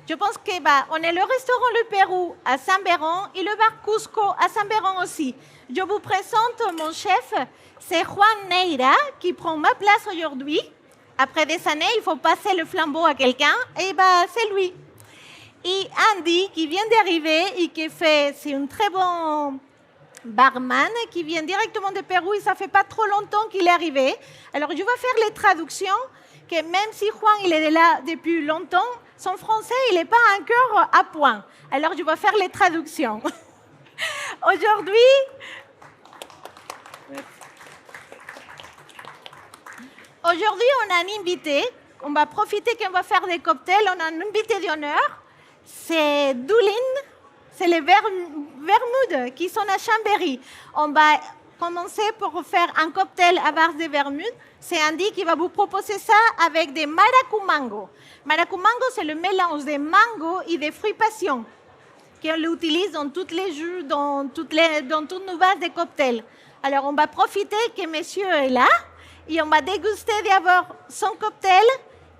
Je pense que on est le restaurant Le Pérou à Saint-Véran et le bar Cusco à Saint-Véran aussi. Je vous présente mon chef, c'est Juan Neira, qui prend ma place aujourd'hui. Après des années, il faut passer le flambeau à quelqu'un, et c'est lui. Et Andy, qui vient d'arriver et qui c'est un très bon barman, qui vient directement de Pérou et ça fait pas trop longtemps qu'il est arrivé. Alors, je vais faire les traductions, que même si Juan il est là depuis longtemps, son français, il n'est pas encore à point. Alors, je vais faire les traductions. Aujourd'hui, on a un invité. On va profiter qu'on va faire des cocktails. On a un invité d'honneur. C'est Doulin. C'est les vermouths qui sont à Chambéry. On va commencer pour faire un cocktail à base de vermouth. C'est Andy qui va vous proposer ça avec des maracumango. Maracumango, c'est le mélange de mango et de fruits passion qu'on l'utilise dans tous les jus, dans toutes nos bases de cocktails. Alors, on va profiter que monsieur est là et on va déguster d'abord son cocktail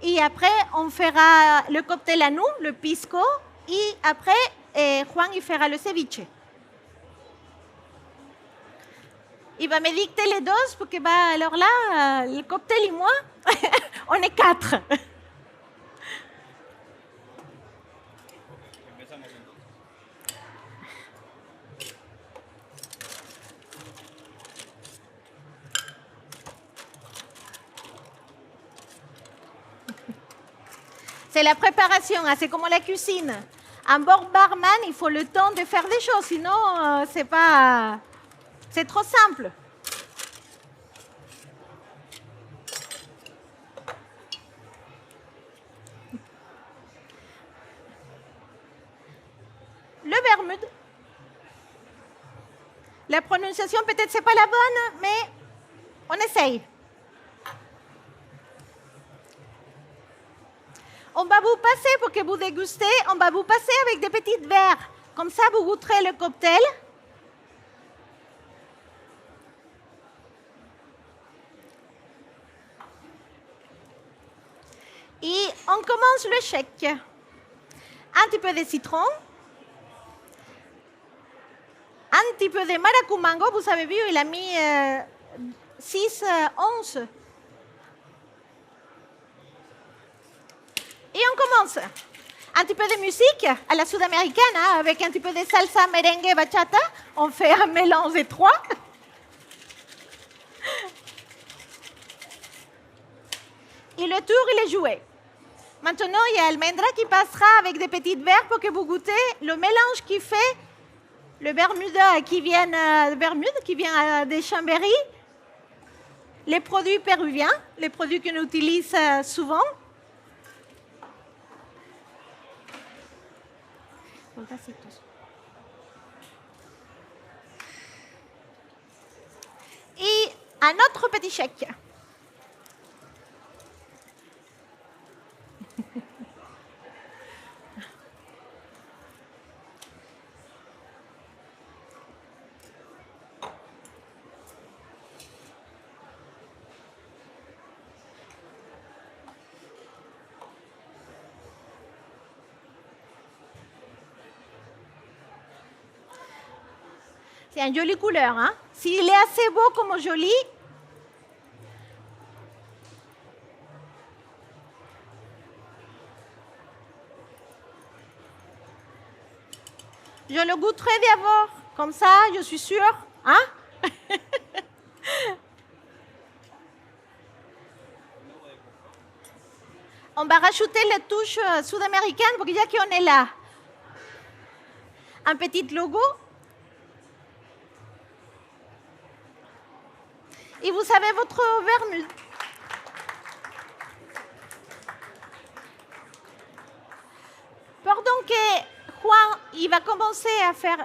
et après, on fera le cocktail à nous, le pisco, et après, Juan il fera le ceviche. Il va me dicter les doses pour que, alors là, le cocktail et moi, on est 4. C'est la préparation, hein, c'est comme la cuisine. Un bon barman, il faut le temps de faire des choses, sinon c'est trop simple. Le vermouth. La prononciation peut-être c'est pas la bonne, mais on essaye. On va vous passer, pour que vous dégustez, on va vous passer avec des petites verres. Comme ça, vous goûterez le cocktail. Et on commence le shake. Un petit peu de citron. Un petit peu de maracumango. Vous avez vu, il a mis 6 onces. Et on commence. Un petit peu de musique à la sud-américaine, hein, avec un petit peu de salsa, merengue, bachata. On fait un mélange des trois. Et le tour, il est joué. Maintenant, il y a Almendra qui passera avec des petites verres pour que vous goûtez le mélange qui fait le vermouth qui vient de Chambéry, les produits péruviens, les produits qu'on utilise souvent. Et un autre petit chèque. C'est une jolie couleur, hein? S'il est assez beau comme joli, je le goûterai d'abord. Comme ça, je suis sûre, hein? On va rajouter la touche sud-américaine pour dire qu'on est là. Un petit logo. Et vous savez votre vermouth. Pardon que Juan, il va commencer à faire...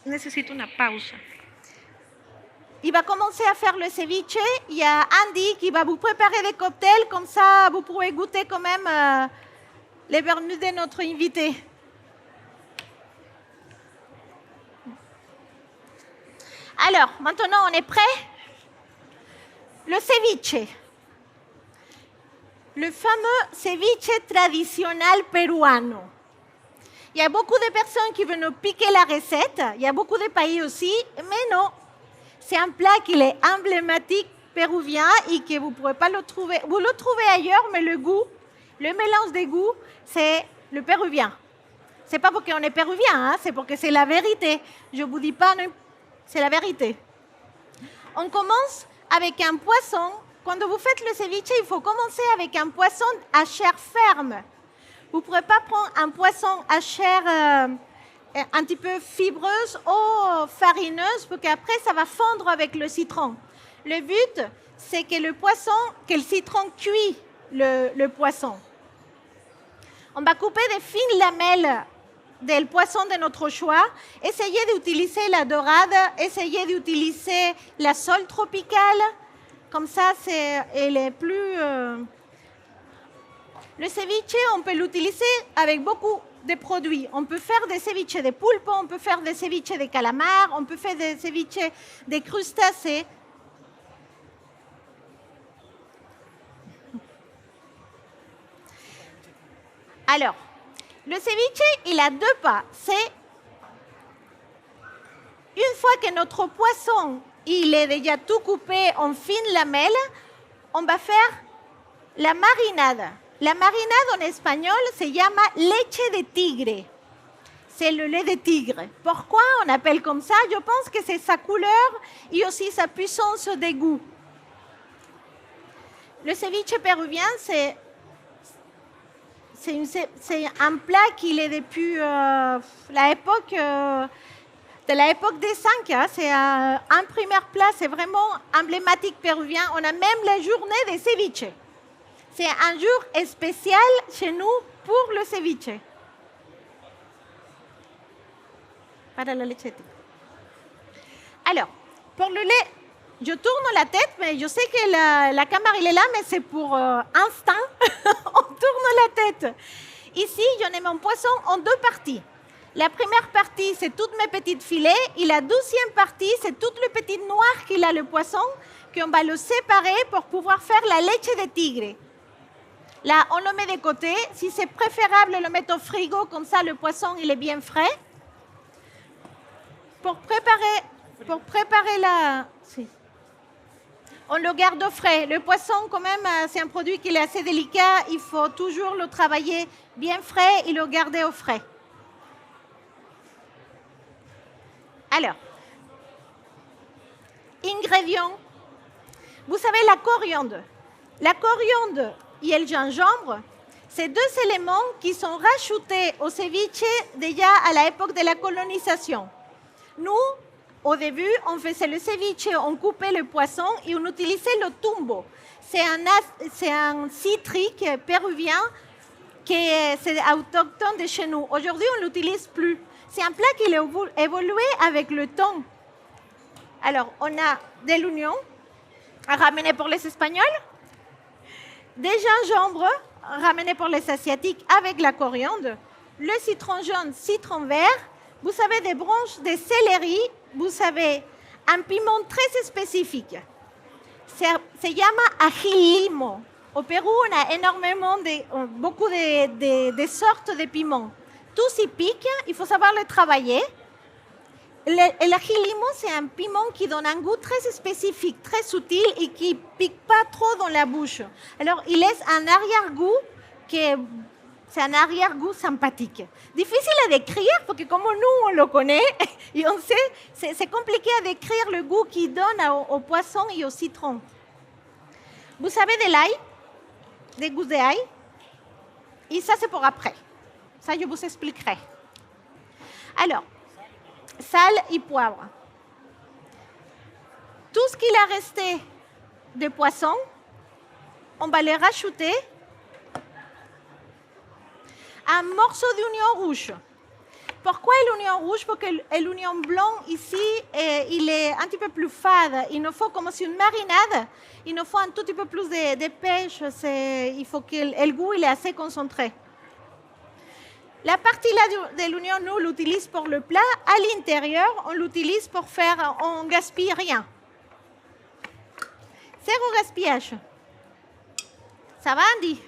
Necesito una pausa. Il va commencer à faire le ceviche. Il y a Andy qui va vous préparer des cocktails. Comme ça, vous pourrez goûter quand même les vermouths de notre invité. Alors, maintenant, on est prêt? Le ceviche. Le fameux ceviche traditionnel peruano. Il y a beaucoup de personnes qui veulent nous piquer la recette. Il y a beaucoup de pays aussi, mais non. C'est un plat qui est emblématique péruvien et que vous ne pourrez pas le trouver. Vous le trouvez ailleurs, mais le goût, le mélange des goûts, c'est le péruvien. Ce n'est pas parce qu'on est péruvien, hein, c'est parce que c'est la vérité. Je ne vous dis pas, c'est la vérité. On commence avec un poisson. Quand vous faites le ceviche, il faut commencer avec un poisson à chair ferme. Vous ne pourrez pas prendre un poisson à chair un petit peu fibreuse ou farineuse, parce qu'après, ça va fondre avec le citron. Le but, c'est que le citron cuit le poisson. On va couper des fines lamelles du poisson de notre choix. Essayez d'utiliser la dorade, essayez d'utiliser la sole tropicale. Comme ça, elle est plus... Le ceviche, on peut l'utiliser avec beaucoup de produits. On peut faire des ceviches de poulpe, on peut faire des ceviches de calamar, on peut faire des ceviches de crustacés. Alors, le ceviche, il a deux pas. C'est une fois que notre poisson, il est déjà tout coupé en fines lamelles, on va faire la marinade. La marinade en espagnol se llama leche de tigre. C'est le lait de tigre. Pourquoi on appelle comme ça? Je pense que c'est sa couleur et aussi sa puissance de goût. Le ceviche péruvien, c'est un plat qui est depuis l'époque des cinq. Hein. C'est un premier plat, c'est vraiment emblématique péruvien. On a même la journée des ceviches. C'est un jour spécial chez nous pour le ceviche. Para la leche. Alors, pour le lait, je tourne la tête, mais je sais que la caméra il est là, mais c'est pour instant. On tourne la tête. Ici, j'en ai mon poisson en deux parties. La première partie, c'est toutes mes petites filets. Et la deuxième partie, c'est toutes les petites noires qu'il a le poisson, qu'on va le séparer pour pouvoir faire la leche de tigre. Là, on le met de côté. Si c'est préférable, le mettre au frigo, comme ça le poisson il est bien frais. Pour préparer la... Si. On le garde au frais. Le poisson, quand même, c'est un produit qui est assez délicat. Il faut toujours le travailler bien frais et le garder au frais. Alors, ingrédients. Vous savez, la coriandre. La coriandre et le gingembre, c'est deux éléments qui sont rajoutés au ceviche déjà à l'époque de la colonisation. Nous, au début, on faisait le ceviche, on coupait le poisson et on utilisait le tumbo. C'est un citrique péruvien qui est autochtone de chez nous. Aujourd'hui, on ne l'utilise plus. C'est un plat qui a évolué avec le temps. Alors, on a de l'oignon, ramené pour les Espagnols, des gingembre, ramené pour les Asiatiques avec la coriandre, le citron jaune, citron vert, vous savez, des branches de céleri, vous savez, un piment très spécifique. Se llama ají limo. Au Pérou, on a beaucoup de sortes de piments. Tous y piquent, il faut savoir les travailler. L'ají limo, c'est un piment qui donne un goût très spécifique, très subtil et qui ne pique pas trop dans la bouche. Alors, il laisse un arrière-goût c'est un arrière-goût sympathique. Difficile à décrire parce que comme nous, on le connaît et on sait, c'est compliqué à décrire le goût qu'il donne au poisson et au citron. Vous savez de l'ail, des gousses d'ail, et ça, c'est pour après. Ça, je vous expliquerai. Alors, sel et poivre. Tout ce qu'il a resté de poisson, on va le rajouter. Un morceau d'oignon rouge. Pourquoi l'oignon rouge? Parce que l'oignon blanc ici, il est un petit peu plus fade. Il nous faut comme si une marinade, il nous faut un tout petit peu plus de pêche. Il faut que le goût il est assez concentré. La partie là de l'oignon, nous l'utilise pour le plat. À l'intérieur, on l'utilise pour faire, on ne gaspille rien. Zéro gaspillage. Ça va, Andy?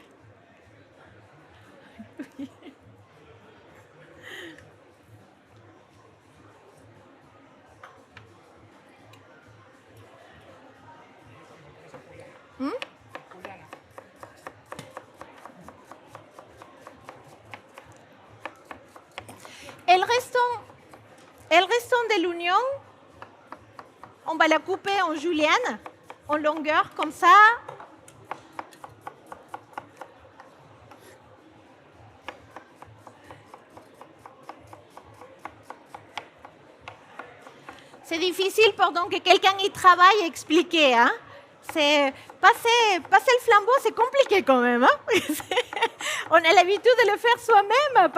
Et le restant de l'oignon, on va la couper en julienne, en longueur, comme ça. C'est difficile pendant que quelqu'un y travaille à expliquer. Hein? C'est passer le flambeau, c'est compliqué quand même. Hein? On a l'habitude de le faire soi-même.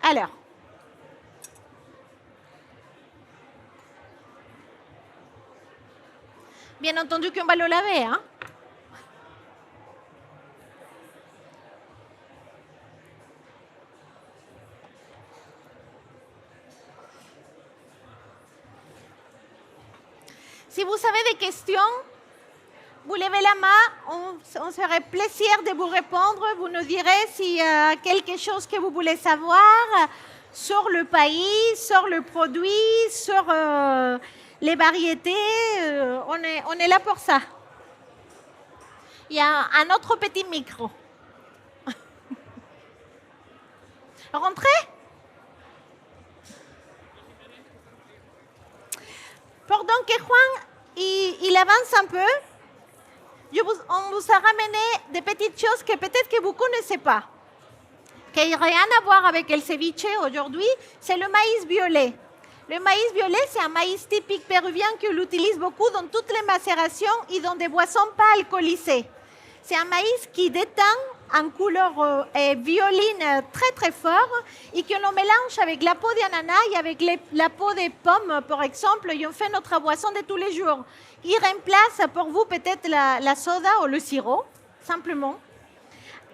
Alors. Bien entendu qu'on va le laver. Hein? Si vous avez des questions, vous levez la main, on serait plaisir de vous répondre. Vous nous direz s'il y a quelque chose que vous voulez savoir sur le pays, sur le produit, sur les variétés. On est là pour ça. Il y a un autre petit micro. Rentrez. Pendant que Juan il avance un peu, on vous a ramené des petites choses que peut-être que vous ne connaissez pas, qui n'ont rien à voir avec le ceviche aujourd'hui. C'est le maïs violet. Le maïs violet, c'est un maïs typique péruvien qu'on utilise beaucoup dans toutes les macérations et dans des boissons pas alcoolisées. C'est un maïs qui déteint en couleur violine très très fort et que l'on mélange avec la peau d'ananas et avec la peau des pommes, par exemple, et on fait notre boisson de tous les jours. Il remplace pour vous peut-être la soda ou le sirop, simplement.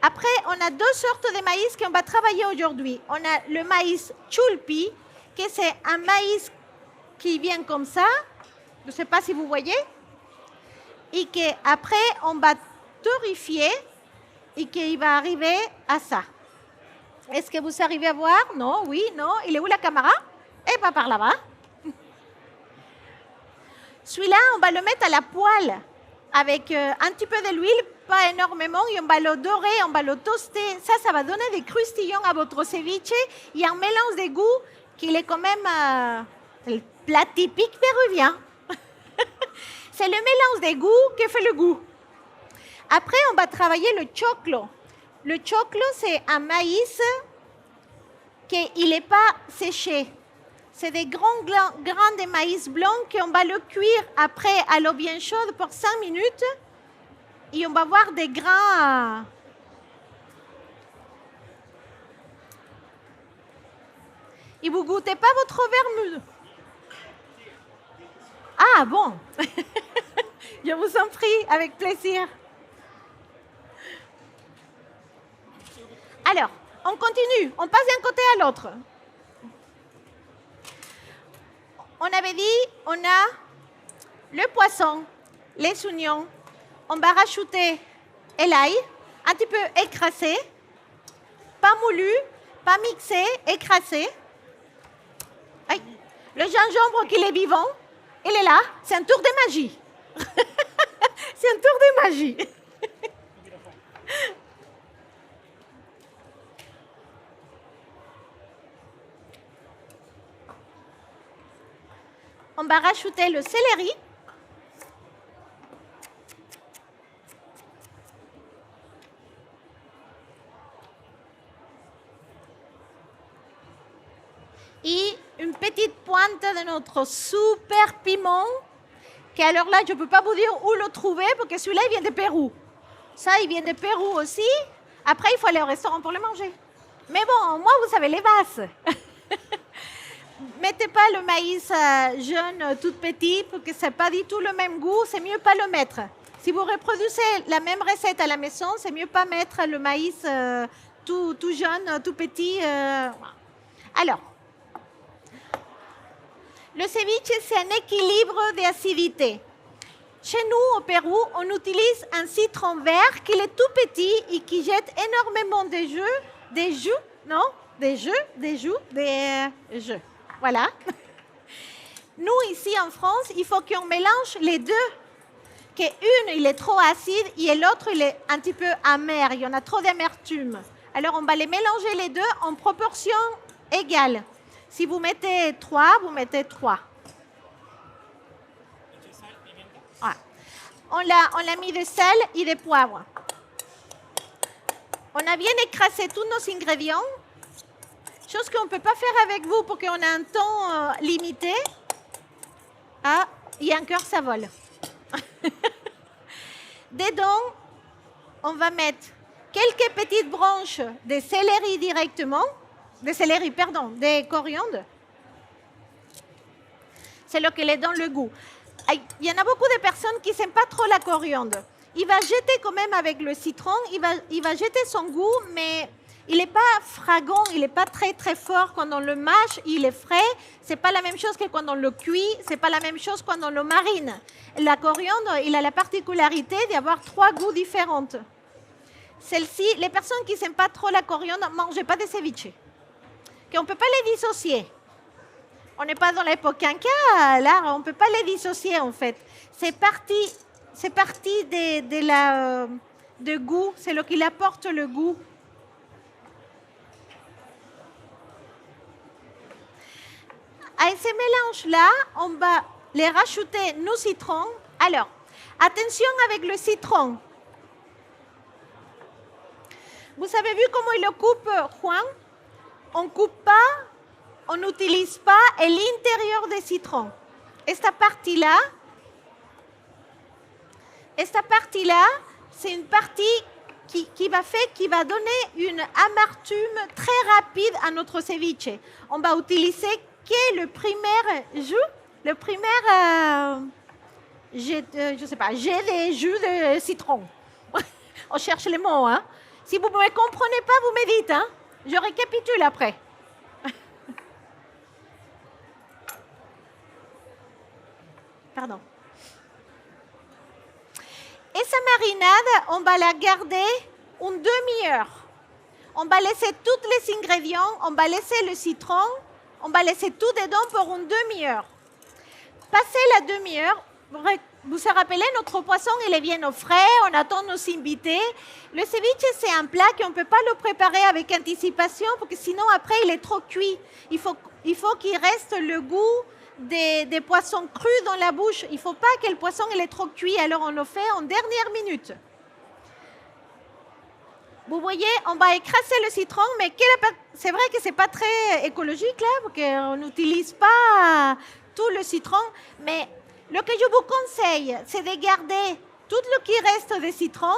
Après, on a deux sortes de maïs qu'on va travailler aujourd'hui. On a le maïs chulpi, que c'est un maïs qui vient comme ça, je ne sais pas si vous voyez, et qu'après on va torréfier et qu'il va arriver à ça. Est-ce que vous arrivez à voir? Non, oui, non. Il est où la caméra? Eh bien, par là-bas. Celui-là, on va le mettre à la poêle avec un petit peu de l'huile, pas énormément, et on va le dorer, on va le toaster. Ça va donner des croustillons à votre ceviche. Il y a un mélange de goût qui est quand même le plat typique péruvien. C'est le mélange des goûts qui fait le goût. Après, on va travailler le choclo. Le choclo, c'est un maïs qui n'est pas séché. C'est des grands grains de maïs blanc qu'on va le cuire après à l'eau bien chaude pour 5 minutes. Et on va voir des grains. Et vous ne goûtez pas votre vermouth? Ah bon. Je vous en prie, avec plaisir. Alors, on continue, on passe d'un côté à l'autre. On avait dit, on a le poisson, les oignons, on va rajouter l'ail, un petit peu écrasé, pas moulu, pas mixé, écrasé. Aïe. Le gingembre qui est vivant, il est là, c'est un tour de magie. C'est un tour de magie. On va rajouter le céleri. Et une petite pointe de notre super piment, qui alors là, je ne peux pas vous dire où le trouver, parce que celui-là, il vient de Pérou. Ça, il vient de Pérou aussi. Après, il faut aller au restaurant pour le manger. Mais bon, moi, vous savez, les bases. Mettez pas le maïs jeune, tout petit, parce que ce n'est pas du tout le même goût. C'est mieux pas le mettre. Si vous reproduisez la même recette à la maison, c'est mieux pas mettre le maïs tout jeune, tout petit. Alors, le ceviche, c'est un équilibre d'acidité. Chez nous, au Pérou, on utilise un citron vert qui est tout petit et qui jette énormément de jus. Voilà. Nous, ici en France, il faut qu'on mélange les deux. Qu'une, il est trop acide et l'autre, il est un petit peu amer. Il y en a trop d'amertume. Alors, on va les mélanger les deux en proportion égale. Si vous mettez 3, vous mettez 3. Voilà. On l'a mis de sel et de poivre. On a bien écrasé tous nos ingrédients. Chose qu'on ne peut pas faire avec vous pour qu'on ait un temps limité. Ah, et encore, ça vole. Dedans, on va mettre quelques petites branches de céleri directement. De coriandre. C'est le qui est dans le goût. Il y en a beaucoup de personnes qui n'aiment pas trop la coriandre. Il va jeter quand même avec le citron, il va jeter son goût, mais il n'est pas fragant, il n'est pas très très fort. Quand on le mâche, il est frais. Ce n'est pas la même chose que quand on le cuit, ce n'est pas la même chose quand on le marine. La coriandre, il a la particularité d'avoir 3 goûts différents. Celle-ci, les personnes qui n'aiment pas trop la coriandre, ne mangez pas de ceviche. On ne peut pas les dissocier. On n'est pas dans l'époque Inca, là, on ne peut pas les dissocier en fait. C'est parti de goût, c'est ce qui apporte le goût. À ces mélanges-là, on va les rajouter nos citrons. Alors, attention avec le citron. Vous avez vu comment il le coupe, Juan? On ne coupe pas, on n'utilise pas l'intérieur des citrons. Cette partie-là, c'est une partie qui va donner une amertume très rapide à notre ceviche. On va utiliser le primaire jus, le primaire, je sais pas, jet de jus de citron. On cherche les mots, hein. Si vous ne me comprenez pas, vous me dites, hein. Je récapitule après. Pardon. Et sa marinade, on va la garder une demi-heure. On va laisser tous les ingrédients, on va laisser le citron, on va laisser tout dedans pour une demi-heure. Passé la demi-heure, vous vous rappelez, notre poisson, il est bien au frais, on attend nos invités. Le ceviche, c'est un plat qu'on ne peut pas le préparer avec anticipation, parce que sinon, après, il est trop cuit. Il faut qu'il reste le goût des poissons crus dans la bouche. Il ne faut pas que le poisson il est trop cuit, alors on le fait en dernière minute. Vous voyez, on va écraser le citron, mais c'est vrai que ce n'est pas très écologique, là, parce qu'on n'utilise pas tout le citron, mais ce que je vous conseille, c'est de garder tout ce qui reste de citron,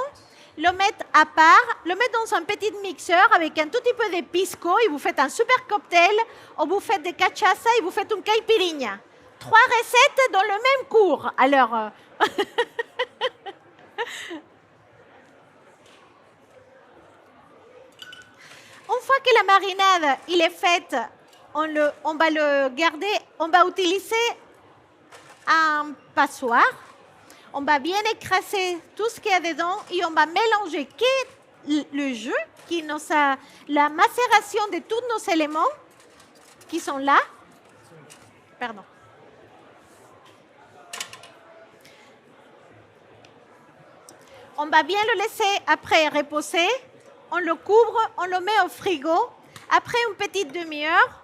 le mettre à part, le mettre dans un petit mixeur avec un tout petit peu de pisco et vous faites un super cocktail, ou vous faites des cachaça et vous faites une caipirinha. 3 recettes dans le même cours. Alors, une fois que la marinade il est faite, on va le garder, on va utiliser un passoire. On va bien écraser tout ce qu'il y a dedans et on va mélanger le jus, la macération de tous nos éléments qui sont là. Pardon. On va bien le laisser après reposer. On le couvre, on le met au frigo. Après une petite demi-heure,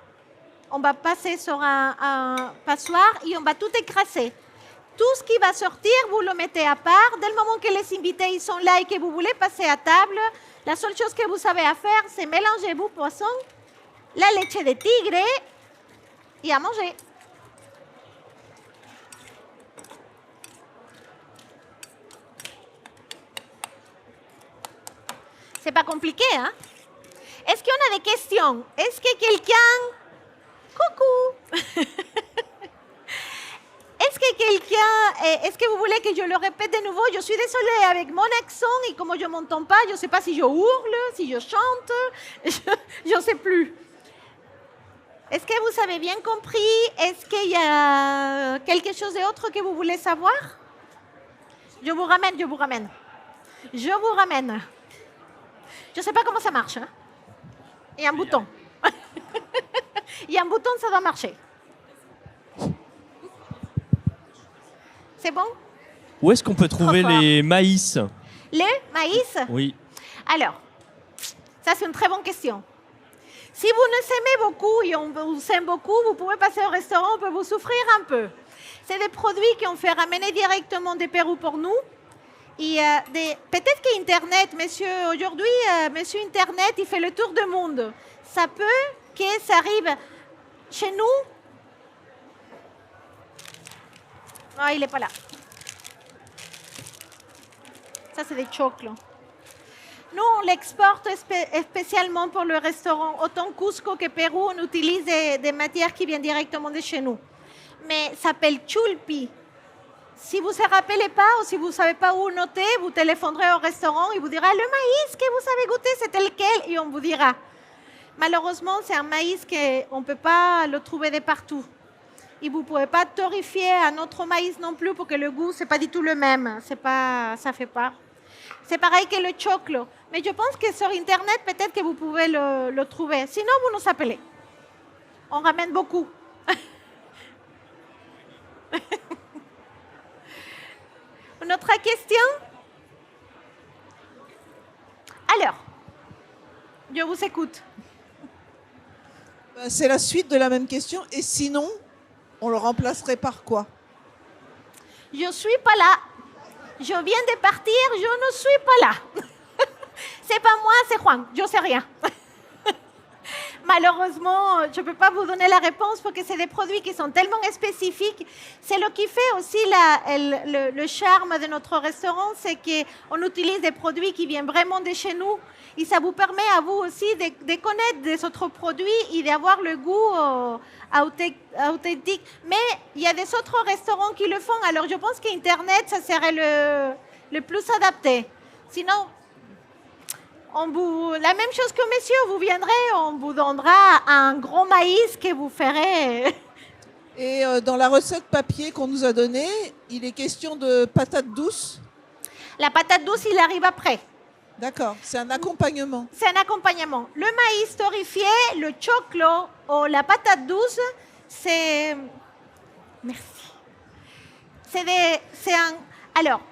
on va passer sur un passoire et on va tout écraser. Tout ce qui va sortir, vous le mettez à part. Dès le moment que les invités ils sont là et que vous voulez passer à table, la seule chose que vous avez à faire, c'est mélanger vos poissons, la leche de tigre et à manger. C'est pas compliqué, hein? Est-ce qu'on a des questions? Est-ce que quelqu'un... Coucou. Est-ce que vous voulez que je le répète de nouveau? Je suis désolée avec mon accent et comme je ne m'entends pas, je ne sais pas si je hurle, si je chante, je ne sais plus. Est-ce que vous avez bien compris? Est-ce qu'il y a quelque chose d'autre que vous voulez savoir? Je vous ramène. Je ne sais pas comment ça marche. Hein? Il y a un bouton. Il y a un bouton, ça doit marcher. C'est bon? Où est-ce qu'on peut trouver Trop fort. les maïs? Le maïs? Oui. Alors, ça c'est une très bonne question. Si vous nous aimez beaucoup et on vous aime beaucoup, vous pouvez passer au restaurant, on peut vous souffrir un peu. C'est des produits qu'on fait ramener directement du Pérou pour nous. Et peut-être qu'Internet, monsieur, aujourd'hui, monsieur Internet, il fait le tour du monde. Ça peut que ça arrive chez nous. Non, il n'est pas là. Ça, c'est des choclos. Nous, on l'exporte spécialement pour le restaurant. Autant Cusco que Pérou, on utilise des matières qui viennent directement de chez nous. Mais ça s'appelle chulpi. Si vous ne vous rappelez pas ou si vous ne savez pas où noter, vous téléphonerez au restaurant et vous dira le maïs que vous avez goûté, c'était lequel? Et on vous dira. Malheureusement, c'est un maïs qu'on ne peut pas le trouver de partout. Et vous ne pouvez pas torréfier un autre maïs non plus pour que le goût, ce n'est pas du tout le même. Ça ne fait pas. C'est pareil que le choclo. Mais je pense que sur Internet, peut-être que vous pouvez le trouver. Sinon, vous nous appelez. On ramène beaucoup. Une autre question? Alors, je vous écoute. C'est la suite de la même question. Et sinon, on le remplacerait par quoi? Je ne suis pas là. Je viens de partir, je ne suis pas là. C'est pas moi, c'est Juan. Je ne sais rien. Malheureusement, je ne peux pas vous donner la réponse parce que c'est des produits qui sont tellement spécifiques. C'est ce qui fait aussi le charme de notre restaurant, c'est qu'on utilise des produits qui viennent vraiment de chez nous. Et ça vous permet à vous aussi de connaître des autres produits et d'avoir le goût authentique. Mais il y a des autres restaurants qui le font. Alors je pense qu'Internet, ça serait le plus adapté. Sinon, la même chose que monsieur, vous viendrez, on vous donnera un gros maïs que vous ferez. Et dans la recette papier qu'on nous a donnée, il est question de patates douces. La patate douce, il arrive après. D'accord, c'est un accompagnement. C'est un accompagnement. Le maïs torréfié, le choclo ou la patate douce, c'est... Merci. Alors,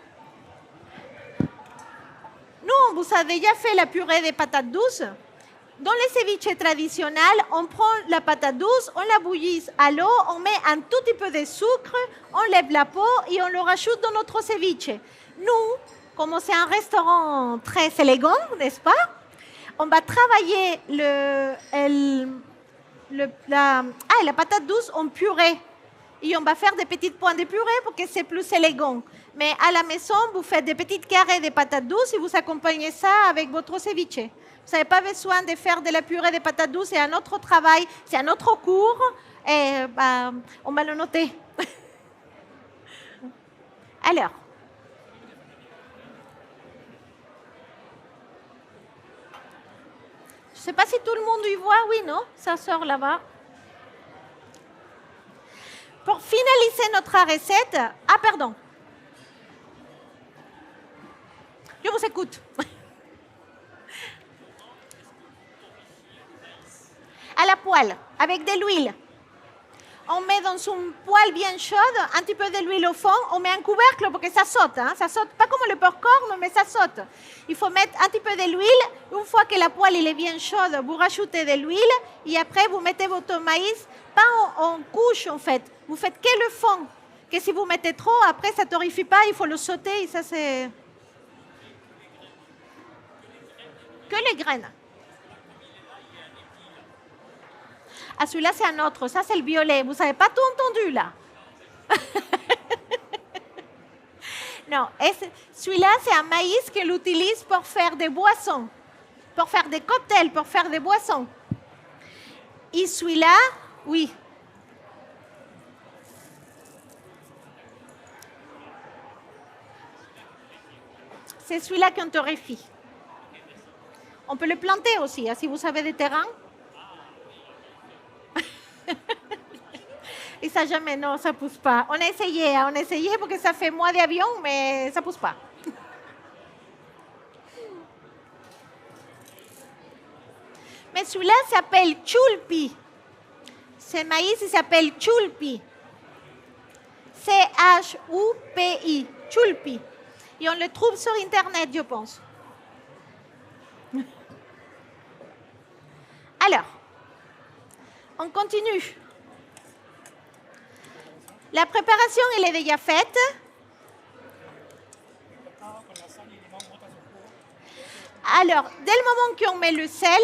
nous, on vous a déjà fait la purée de patates douces. Dans les ceviches traditionnels, on prend la patate douce, on la bouillit à l'eau, on met un tout petit peu de sucre, on lève la peau et on le rajoute dans notre ceviche. Nous, comme c'est un restaurant très élégant, n'est-ce pas? On va travailler la patate douce en purée. Et on va faire des petites points de purée pour que c'est plus élégant. Mais à la maison, vous faites des petits carrés de patates douces et vous accompagnez ça avec votre ceviche. Vous n'avez pas besoin de faire de la purée de patates douces, c'est un autre travail, c'est un autre cours. Et on va le noter. Alors. Je ne sais pas si tout le monde y voit, oui, non? Ça sort là-bas. Pour finaliser notre recette... Ah, pardon. Je vous écoute. À la poêle, avec de l'huile. On met dans une poêle bien chaude un petit peu de l'huile au fond. On met un couvercle pour que ça saute. Hein? Ça saute pas comme le popcorn, mais ça saute. Il faut mettre un petit peu de l'huile. Une fois que la poêle est bien chaude, vous rajoutez de l'huile. Et après, vous mettez votre maïs, pas en couche en fait. Vous faites que le fond. Que si vous mettez trop, après, ça ne torréfie pas. Il faut le sauter et ça, c'est... Que les graines. Ah, celui-là, c'est un autre. Ça, c'est le violet. Vous n'avez pas tout entendu, là. Non, celui-là, c'est un maïs qu'elle utilise pour faire des boissons, pour faire des cocktails, pour faire des boissons. Et celui-là, oui. C'est celui-là qu'on torréfie. On peut le planter aussi, hein, si vous avez des terrains. Et ça jamais, non, ça pousse pas. On a essayé parce que ça fait moins d'avion, mais ça pousse pas. Mais celui-là s'appelle chulpi. Ce maïs, il s'appelle chulpi. C-H-U-P-I. Chulpi. Et on le trouve sur Internet, je pense. Alors, on continue. La préparation, elle est déjà faite. Alors, dès le moment qu'on met le sel,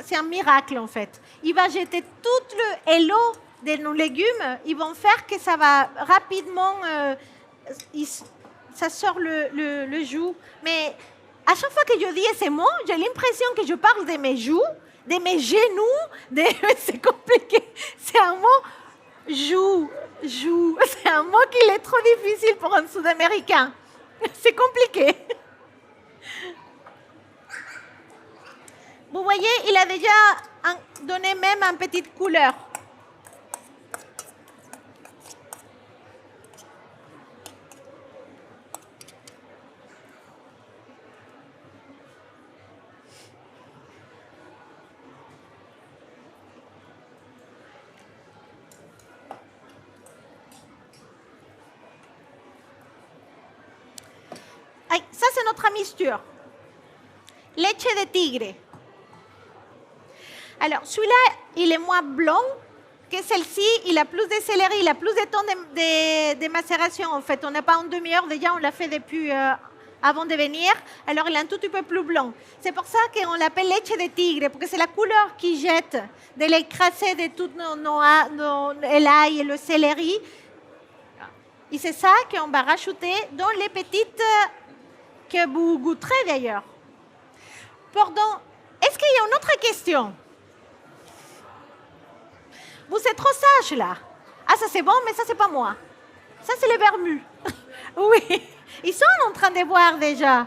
c'est un miracle en fait. Il va jeter tout le hello de nos légumes. Ils vont faire que ça va rapidement, ça sort le jus. Mais à chaque fois que je dis ces mots, j'ai l'impression que je parle de mes joues, de mes genoux. C'est compliqué. C'est un mot joue. C'est un mot qui est trop difficile pour un Sud-Américain. C'est compliqué. Vous voyez, il a déjà donné même une petite couleur. Ça, c'est notre mixture. Leche de tigre. Alors, celui-là, il est moins blanc que celle-ci. Il a plus de céleri, il a plus de temps de macération. En fait, on n'a pas en demi-heure. Déjà, on l'a fait depuis avant de venir. Alors, il est un tout petit peu plus blanc. C'est pour ça qu'on l'appelle leche de tigre, parce que c'est la couleur qui jette de l'écrasé de tout l'ail et le céleri. Et c'est ça qu'on va rajouter dans les petites que vous goûterez d'ailleurs. Pardon, est-ce qu'il y a une autre question? Vous êtes trop sage là. Ah, ça c'est bon, mais ça c'est pas moi. Ça c'est les vermus. Oui, ils sont en train de voir déjà.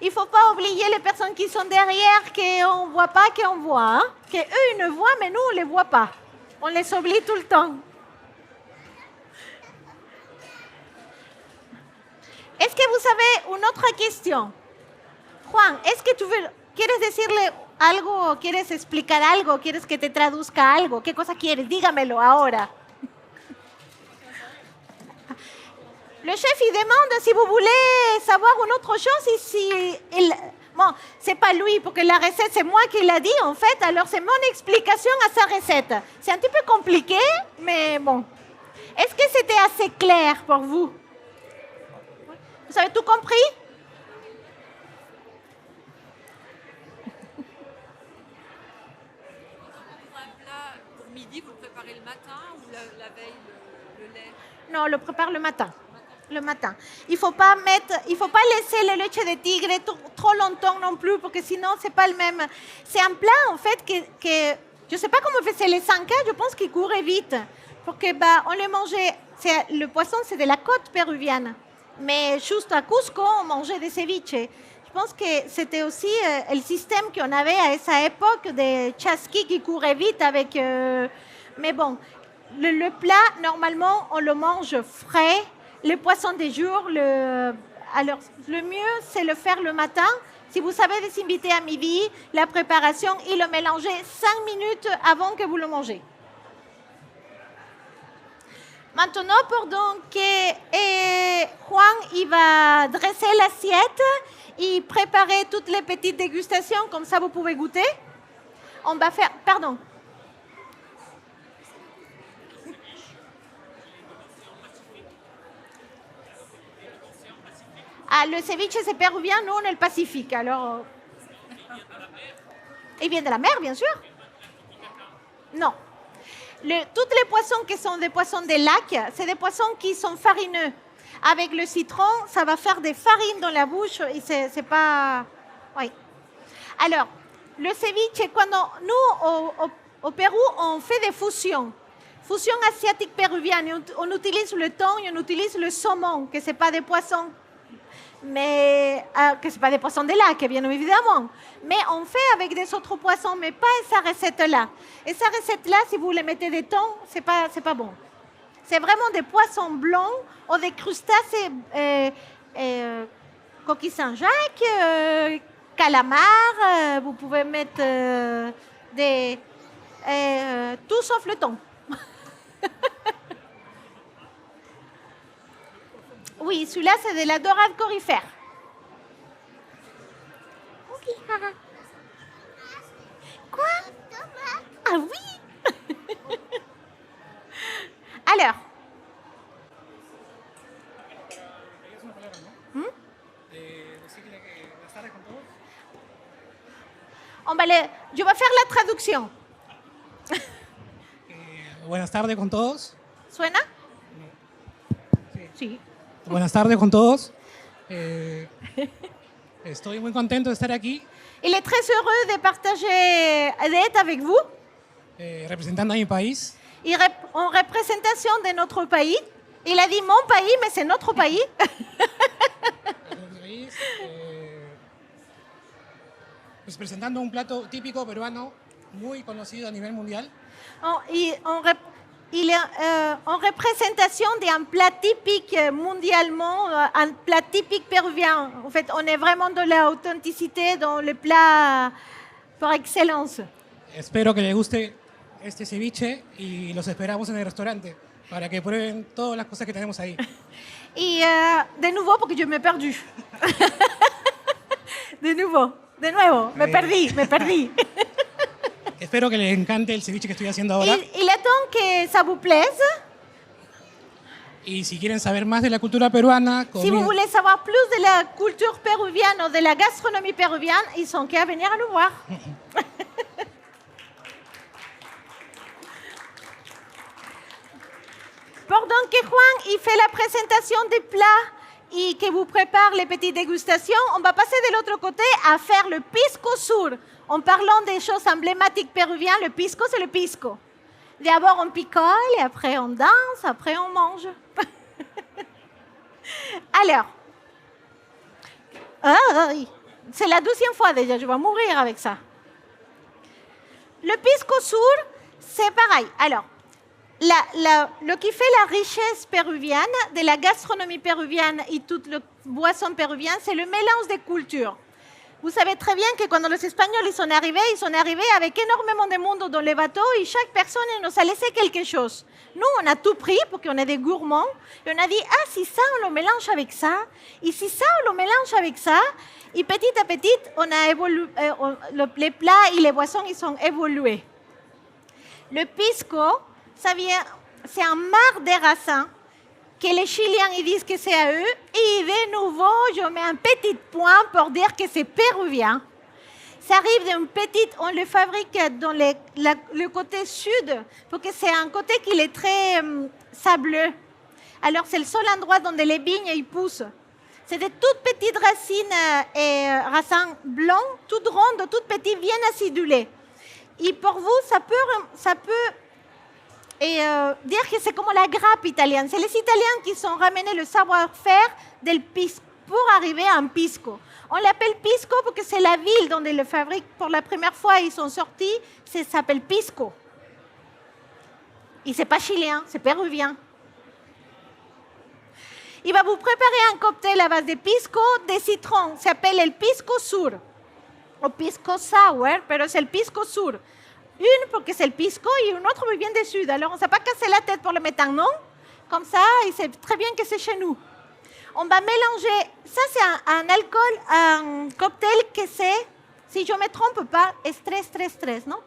Il ne faut pas oublier les personnes qui sont derrière, qu'on ne voit pas, qu'on voit. Hein? Qu'eux, ils ne voient, mais nous, on ne les voit pas. On les oublie tout le temps. Est-ce que vous avez une autre question? Juan, est-ce que quieres decirle algo, quieres explicar algo, quieres que te traduzca algo? ¿Qué cosa quieres? Dígamelo ahora. Le chef, il demande si vous voulez savoir une autre chose. Bon, c'est pas lui, parce que la recette, c'est moi qui l'a dit, en fait. Alors, c'est mon explication à sa recette. C'est un petit peu compliqué, mais bon. Est-ce que c'était assez clair pour vous? Vous avez tout compris? Pour un plat, pour midi, vous le préparez le matin ou la veille, le lait? Non, on le prépare le matin. Le matin. Il faut pas laisser le leche de tigre trop longtemps non plus, parce que sinon, c'est pas le même. C'est un plat, en fait, que je sais pas comment faisait les Incas, je pense qu'il courait vite. Parce que, on le mangeait, le poisson, c'est de la côte péruvienne. Mais juste à Cusco, on mangeait des ceviches. Je pense que c'était aussi le système qu'on avait à cette époque de chasqui qui courait vite avec... mais bon, le plat, normalement, on le mange frais. Le poisson des jours, alors le mieux, c'est le faire le matin. Si vous savez les inviter à midi, la préparation et le mélanger 5 minutes avant que vous le mangez. Maintenant, pendant que Juan il va dresser l'assiette et préparer toutes les petites dégustations, comme ça vous pouvez goûter, on va faire... Pardon. Ah, le ceviche, c'est péruvien, nous, on est le Pacifique. Alors... Il vient de la mer, bien sûr. Non. Tous les poissons qui sont des poissons des lacs, c'est des poissons qui sont farineux. Avec le citron, ça va faire des farines dans la bouche et c'est pas... Oui. Alors, le ceviche, quand nous, au Pérou, on fait des fusions. Fusion asiatique péruvienne. On utilise le thon et on utilise le saumon, que ce n'est pas des poissons. Mais que ce n'est pas des poissons des lacs, bien évidemment. Mais on fait avec des autres poissons, mais pas cette recette-là. Et cette recette-là, si vous les mettez des thons, c'est pas bon. C'est vraiment des poissons blancs ou des crustacés, coquilles Saint-Jacques, calamars. Vous pouvez mettre des tout sauf le thon. Oui, celui-là, c'est de la dorade corifère. Quoi? Ah oui. Alors. Je vais faire la traduction. Buenas tardes con todos. ¿Suena? Sí. Buenas tardes con todos. Estoy muy contento de estar aquí Il est très heureux de partager, d'être avec vous representando a mi país. en représentation de notre pays. Il a dit mon pays, mais c'est notre pays. Pues presentando un plato típico peruano muy conocido a nivel mundial. Il est en représentation d'un plat typique mondialement, un plat typique péruvien. En fait, on est vraiment dans l'authenticité, dans le plat par excellence. Espero que les guste este ceviche y los esperamos en el restaurante para que prueben todas las cosas que tenemos ahí. Et de nouveau, porque je me perdu. De nuevo, me perdí. Espero que les encante el ceviche que estoy haciendo ahora. Il attend que ça vous plaise. Y si quieren saber más de la cultura peruana, Si vous voulez savoir plus de la culture péruvienne ou de la gastronomie péruvienne, ils sont qu'à venir nous voir. Pendant que Juan il fait la présentation des plats et que vous prépare les petites dégustations, on va passer de l'autre côté à faire le pisco sur. En parlant des choses emblématiques péruviennes, le pisco, c'est le pisco. D'abord, on picole, et après, on danse, après, on mange. Alors, c'est la 12e fois déjà, je vais mourir avec ça. Le pisco sur, c'est pareil. Alors, le qui fait la richesse péruvienne, de la gastronomie péruvienne et toute la boisson péruvienne, c'est le mélange des cultures. Vous savez très bien que quand les Espagnols ils sont arrivés avec énormément de monde dans les bateaux et chaque personne nous a laissé quelque chose. Nous, on a tout pris pour qu'on ait des gourmands et on a dit, ah, si ça, on le mélange avec ça, et si ça, on le mélange avec ça. Et petit à petit, on a évolué, les plats et les boissons, ils sont évolués. Le pisco, ça vient, c'est un marc des racines que les Chiliens ils disent que c'est à eux. Et de nouveau, je mets un petit point pour dire que c'est péruvien. Ça arrive d'une petite, on le fabrique dans le côté sud, parce que c'est un côté qui est très sableux. Alors c'est le seul endroit où les vignes ils poussent. C'est des toutes petites racines blancs, toutes rondes, toutes petites, bien acidulées. Et pour vous, ça peut dire que c'est comme la grappe italienne. C'est les Italiens qui ont ramené le savoir-faire del pisco pour arriver à un pisco. On l'appelle pisco parce que c'est la ville dont ils le fabriquent. Pour la première fois, ils sont sortis, ça s'appelle pisco. Et c'est pas chilien, c'est péruvien. Il va vous préparer un cocktail à base de pisco, de citron. Ça s'appelle el pisco sur. O pisco sour, pero c'est le pisco sur. Une parce que c'est le pisco et une autre vient du sud. Alors on ne s'est pas cassé la tête pour le mettre en nom. Comme ça, il sait très bien que c'est chez nous. On va mélanger. Ça, c'est un alcool, un cocktail que c'est, si je ne me trompe pas, es 3-3-3, non?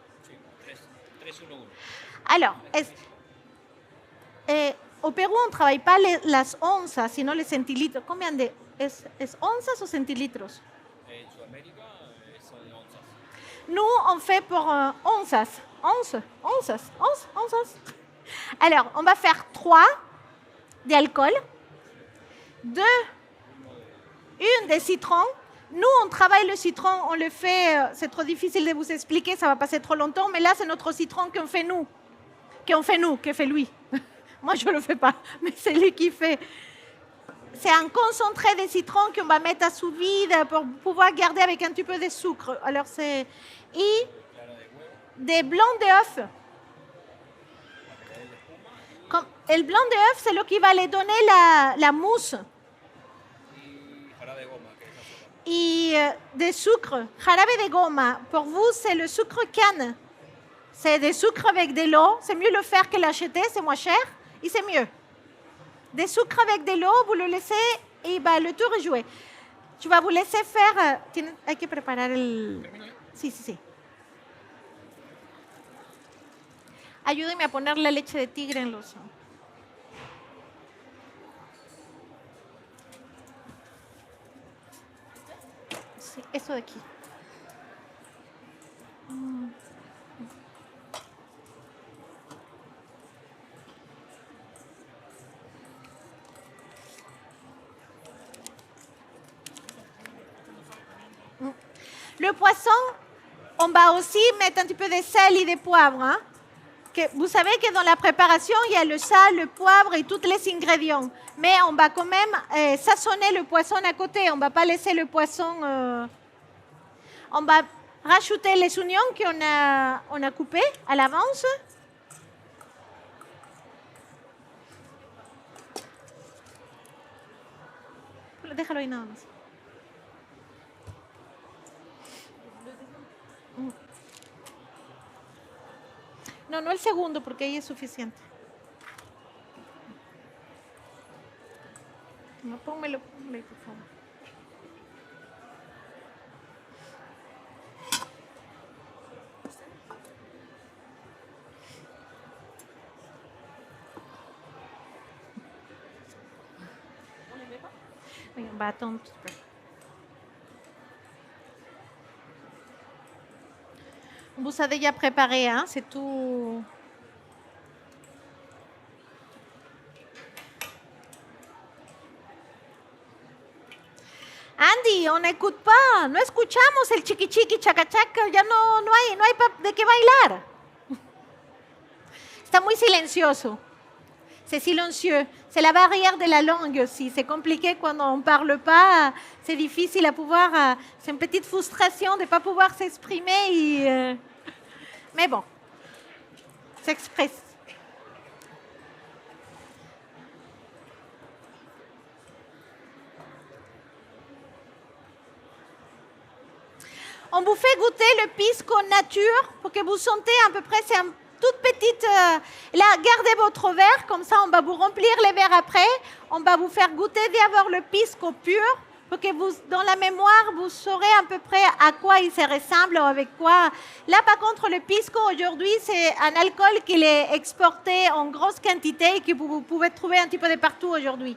Alors, au Pérou, on ne travaille pas les onzas, sinon les centilitres. Combien de. ¿Es onzas ou centilitros? Nous, on fait pour onzas. Onzas. Alors, on va faire 3 d'alcool, 2, une de citron. Nous, on travaille le citron, on le fait, c'est trop difficile de vous expliquer, ça va passer trop longtemps, mais là, c'est notre citron qu'on fait nous. Que fait lui. Moi, je ne le fais pas, mais c'est lui qui fait. C'est un concentré de citron qu'on va mettre à sous vide pour pouvoir garder avec un petit peu de sucre. Alors, c'est... Et des blancs d'œufs. Le blanc d'œuf, c'est le qui va lui donner la mousse. Et des sucres. Jarabe de goma. Pour vous, c'est le sucre canne. C'est des sucres avec de l'eau. C'est mieux le faire que l'acheter, c'est moins cher et c'est mieux. Des sucres avec de l'eau, vous le laissez et le tour est joué. Tu vas vous laisser faire... Hay que preparar el... Sí, sí, sí. Ayúdenme a poner la leche de tigre en los... Sí, eso de aquí. Le poisson, on va aussi mettre un petit peu de sel et de poivre. Hein? Vous savez que dans la préparation, il y a le sel, le poivre et tous les ingrédients. Mais on va quand même saisonner le poisson à côté. On ne va pas laisser le poisson... On va rajouter les oignons qu'on a coupés à l'avance. Déjalo ahí nada más. No, no el segundo, porque ahí es suficiente. No, pónmelo ahí, por favor. Va, attendre un petit peu. On vous a déjà préparé, hein? C'est tout. Andy, on n'écoute pas, no escuchamos el chiqui chiqui chaca chaca, ya no hay de qué bailar. Está muy silencioso. C'est silencieux. C'est la barrière de la langue aussi. C'est compliqué quand on ne parle pas. C'est difficile à pouvoir... c'est une petite frustration de ne pas pouvoir s'exprimer. Mais bon, s'expresse. On vous fait goûter le pisco nature pour que vous sentez à peu près... C'est un toute petite, là, gardez votre verre, comme ça on va vous remplir les verres après. On va vous faire goûter d'abord le pisco pur, pour que vous, dans la mémoire, vous saurez à peu près à quoi il se ressemble ou avec quoi. Là, par contre, le pisco, aujourd'hui, c'est un alcool qui est exporté en grosse quantité et que vous pouvez trouver un petit peu de partout aujourd'hui.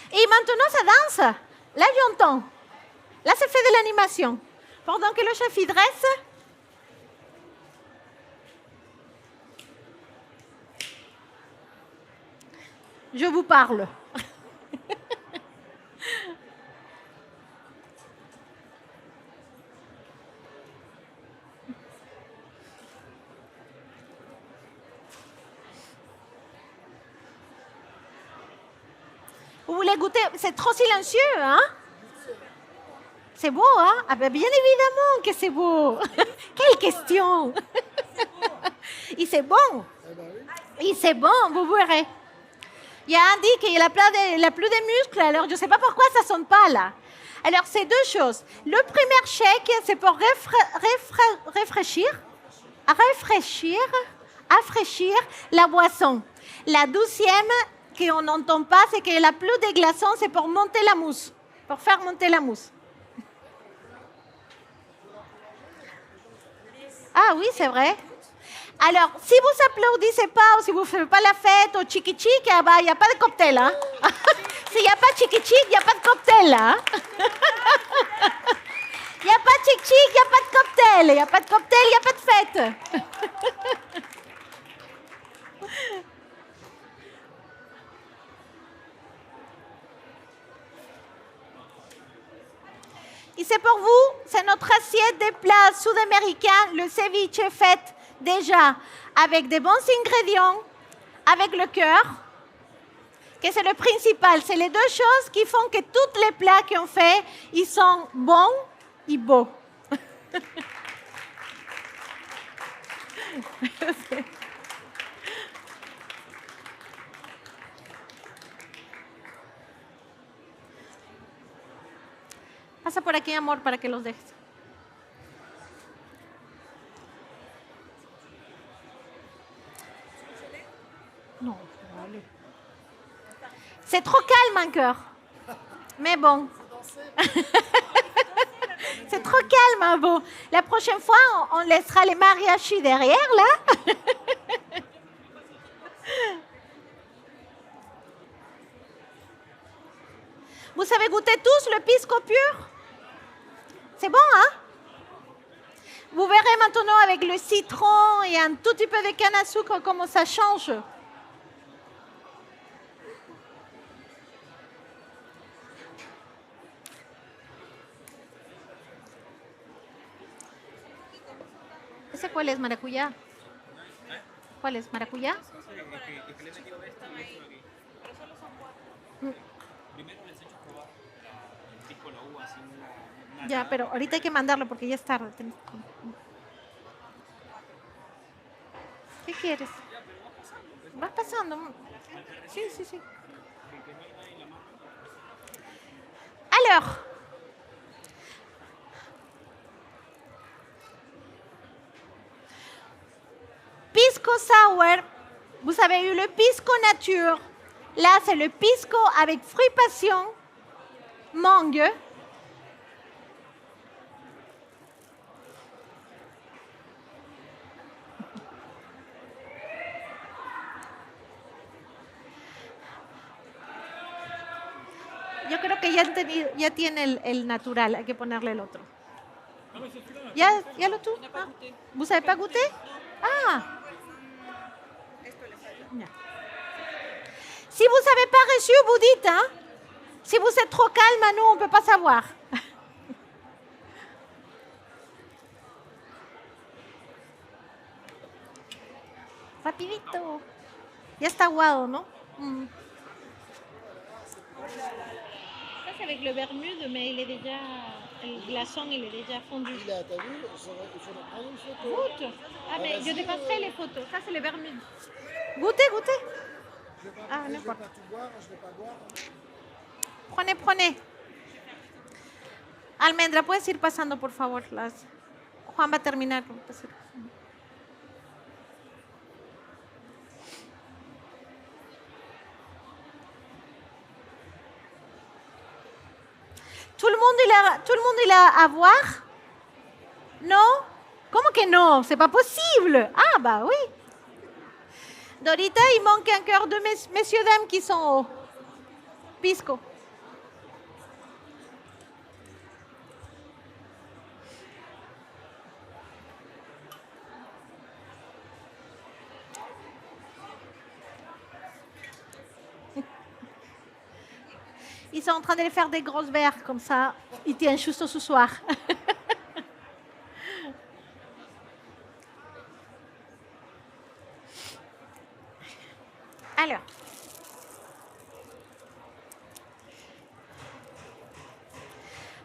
Et maintenant, ça danse. Là, j'entends. Là, ça fait de l'animation. Pendant que le chef y dresse, je vous parle. Vous voulez goûter? C'est trop silencieux, hein? C'est beau, hein? Ah ben bien évidemment que c'est beau. Quelle question! Et c'est bon. Et c'est bon, vous verrez. Il y a Andy qui a plus de muscles, alors je ne sais pas pourquoi ça ne sonne pas là. Alors, c'est deux choses. Le premier shake, c'est pour rafraîchir la boisson. La deuxième, qu'on n'entend pas, c'est que la pluie des glaçons, c'est pour monter la mousse, pour faire monter la mousse. Ah oui, c'est vrai. Alors, si vous applaudissez pas ou si vous ne faites pas la fête au chiqui-chic, il n'y a pas de cocktail. Hein? S'il n'y a pas de chiqui-chic, il n'y a pas de cocktail. Hein? Il n'y a pas de chic-chic, il n'y a pas de cocktail. Il n'y a pas de cocktail, il n'y a pas de fête. Et c'est pour vous, c'est notre assiette des plats sud-américains, le ceviche fait déjà avec des bons ingrédients, avec le cœur, que c'est le principal. C'est les deux choses qui font que tous les plats qu'on fait, ils sont bons et beaux. Pasa por aquí, amor, para que los dejes. Non, allez. C'est trop calme, un cœur. Mais bon. C'est trop calme, hein, bon. La prochaine fois, on laissera les mariachis derrière, là. Vous savez goûter tous le pisco pur? C'est bon, hein? Vous verrez maintenant avec le citron et un tout petit peu de canne à sucre comment ça change. ¿Ese cuál es, maracuyá? ¿Cuál es, maracuyá? Ya, pero ahorita hay que mandarlo porque ya es tarde. ¿Qué quieres? Vas pasando. Sí, sí, sí. Alors, pisco sour, vous avez eu le pisco nature. Là, c'est le pisco avec fruits passion, mangue. Yo creo que ya tiene el natural, hay que ponerle el otro. ¿Ya lo tú? Ah. ¿Vous savez pas goûter? Ah. Ya. Si vous n'avez pas reçu, vous dites, hein? Si vous êtes trop calme, nous, on ne peut pas savoir. Rapidito. Ya está aguado, ¿no? Mm. Ça, c'est avec le vermude, mais il est déjà... Le glaçon, il est déjà fondu. T'as vu, il faudrait prendre une photo. Goûte. Ah, mais je dépasserai les photos. Ça, c'est le vermude. Goûtez, goûtez. Ah, Je ne vais n'importe. pas tout boire, je ne vais pas boire. Prenez, prenez. Almendra, ¿puedes ir pasando, por favor? Juan va a terminar. ¿Tout le monde il a à voir? Non? Comment que non? C'est pas possible. Ah, bah oui. Dorita, il manque encore deux messieurs dames qui sont au pisco. Ils sont en train de les faire des grosses verres comme ça. Ils tiennent juste ce soir. Alors.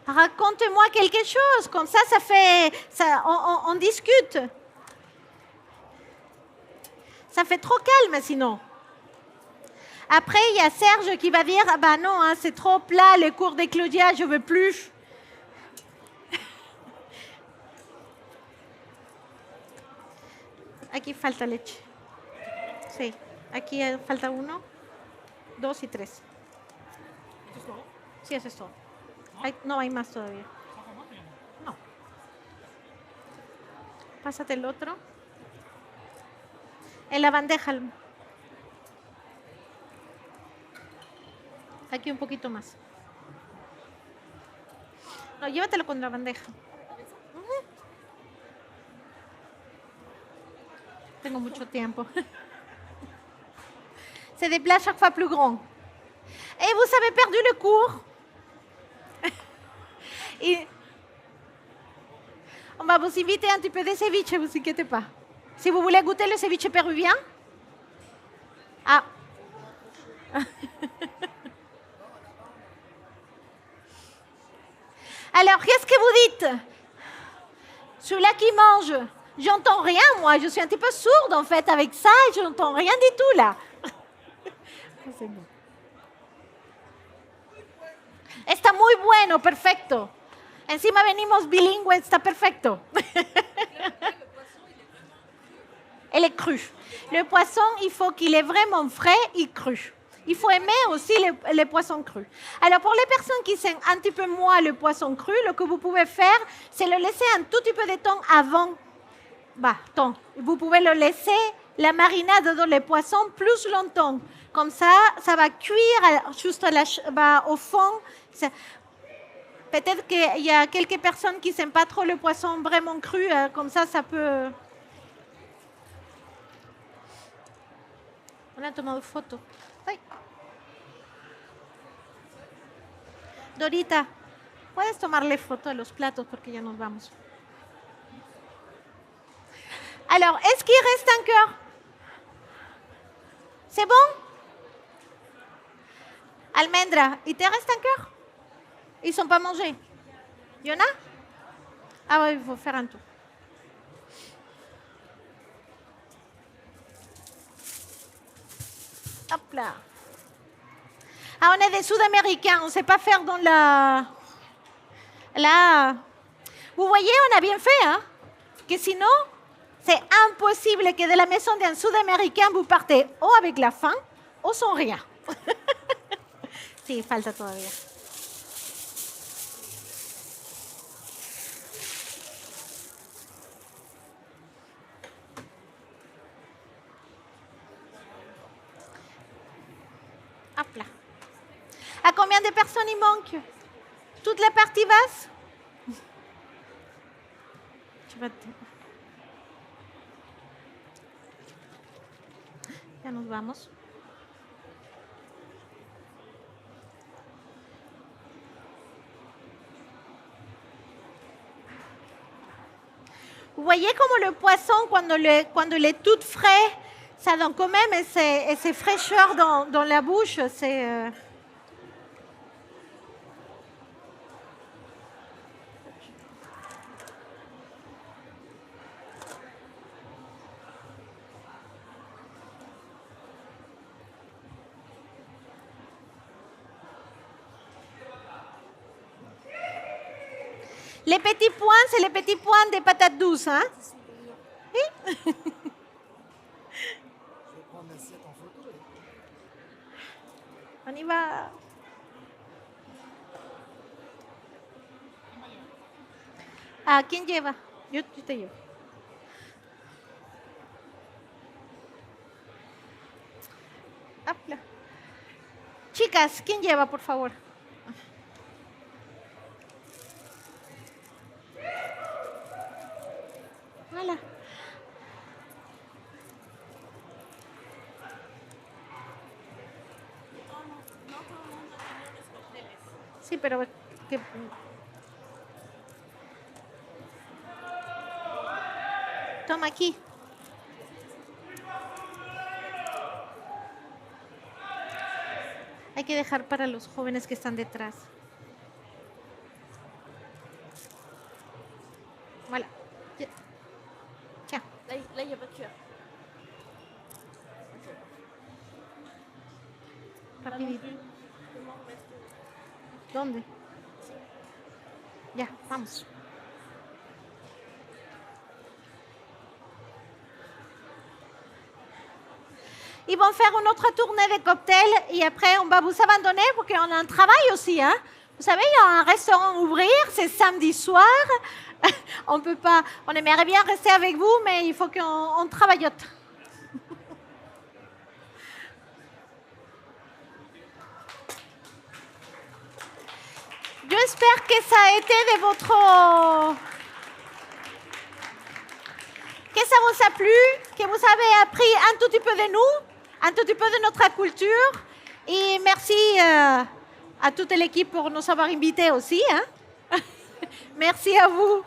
Raconte-moi quelque chose. Comme ça, on discute. Ça fait trop calme sinon. Après, il y a Serge qui va dire « Ah ben non, hein, c'est trop plat, les cours de Claudia, je ne veux plus. » Aquí falta leche. Sí, aquí falta 1, 2 y 3. Sí, eso es todo. No hay más todavía. No. Pásate el otro. En la bandeja. Aquí un poquito más. No, llévatelo con la bandeja. Tengo mucho tiempo. C'est des plats chaque fois plus grands. Et vous avez perdu le cours. Et on va vous inviter un petit peu de ceviche, vous inquiétez pas. Si vous voulez goûter le ceviche péruvien. Ah. Alors, qu'est-ce que vous dites? Celui-là qui mange, j'entends rien, moi. Je suis un petit peu sourde, en fait, avec ça, et je n'entends rien du tout, là. C'est bon. Está muy bueno, perfecto. Encima venimos bilingües, está perfecto. Elle est crue. Le poisson, il faut qu'il est vraiment frais et cru. Il faut aimer aussi les poissons crus. Alors, pour les personnes qui s'aiment un petit peu moins le poisson cru, ce que vous pouvez faire, c'est le laisser un tout petit peu de temps avant. Vous pouvez le laisser, la marinade dans les poissons, plus longtemps. Comme ça va cuire juste au fond. Peut-être qu'il y a quelques personnes qui n'aiment pas trop le poisson vraiment cru. Comme ça peut... On a tomado photo. Ay. Dorita, ¿puedes tomarle foto a los platos porque ya nos vamos? Alors, est-ce qu'il reste encore? C'est bon? Almendra, il te reste encore? Ils ne sont pas mangés. Il y en a? Ah oui, il faut faire un tour. Hop là. Ah, on est des Sud-Américains, on ne sait pas faire dans la... Là, vous voyez, on a bien fait, hein? Que sinon, c'est impossible que de la maison d'un Sud-Américain, vous partez ou avec la faim ou sans rien. Sí, falta todavía. Hop là. À combien de personnes il manque? Toute la partie basse? Ya nos vamos. Vous voyez comment le poisson, quand il est tout frais, ça donne quand même ces fraîcheurs dans la bouche. C'est... Les petits points, c'est les petits points des patates douces, hein? Oui? Je vais prendre l'assiette en photo. On y va. Ah, ¿quién lleva? Yo te llevo. Hop là. Chicas, ¿quién lleva, por favor? Voilà. Sí, pero que... Toma aquí. Hay que dejar para los jóvenes que están detrás. Voilà. Tiens, là, il y a voiture. Rapidito. ¿Dónde? Ya, vamos. Ils vont faire une autre tournée de cocktails et après on va vous abandonner parce qu'on a un travail aussi. Hein? Vous savez, il y a un restaurant à ouvrir, c'est samedi soir. On peut pas, on aimerait bien rester avec vous, mais il faut qu'on travaille. J'espère que ça a été de votre... que ça vous a plu, que vous avez appris un tout petit peu de nous, un tout petit peu de notre culture. Et merci à toute l'équipe pour nous avoir invités aussi. Hein? Merci à vous.